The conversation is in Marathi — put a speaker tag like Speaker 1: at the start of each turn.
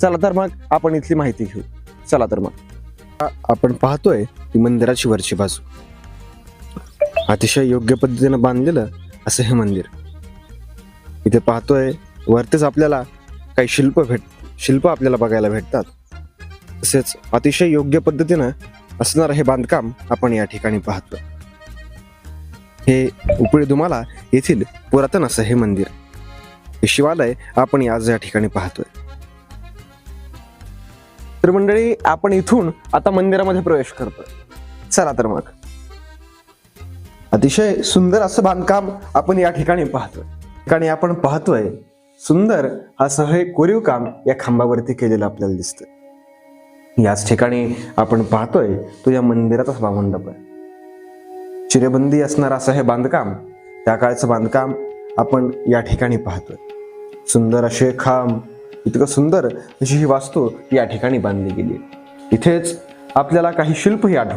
Speaker 1: चला तर मग आपण इथली माहिती घेऊ. चला तर मग आपण पाहतोय ती मंदिराची वरची बाजू. अतिशय योग्य पद्धतीनं बांधलेलं असं हे मंदिर. इथे पाहतोय वरतीच आपल्याला काही शिल्प आपल्याला बघायला भेटतात. तसेच अतिशय योग्य पद्धतीनं असणारं हे बांधकाम आपण या ठिकाणी पाहतोय. हे उपळी दुमाला येथील पुरातन असं हे मंदिर, हे शिवालय आपण आज या ठिकाणी पाहतोय. तर मंडळी, आपण इथून आता मंदिरामध्ये प्रवेश करतोय. चला तर मग अतिशय सुंदर असं बांधकाम आपण या ठिकाणी पाहतोय. ठिकाणी आपण पाहतोय सुंदर असं हे कोरीव काम या खांबावरती केलेलं आपल्याला दिसतंय. याच ठिकाणी आपण पाहतोय तो या मंदिराचा सभामंडप आहे. चिरेबंदी असणार असं हे बांधकाम, त्या काळचं बांधकाम आपण या ठिकाणी पाहतोय. सुंदर असे खांब, इतकं सुंदर अशी ही वास्तू या ठिकाणी बांधली गेली. इथेच आपल्याला काही शिल्पही आढळतात.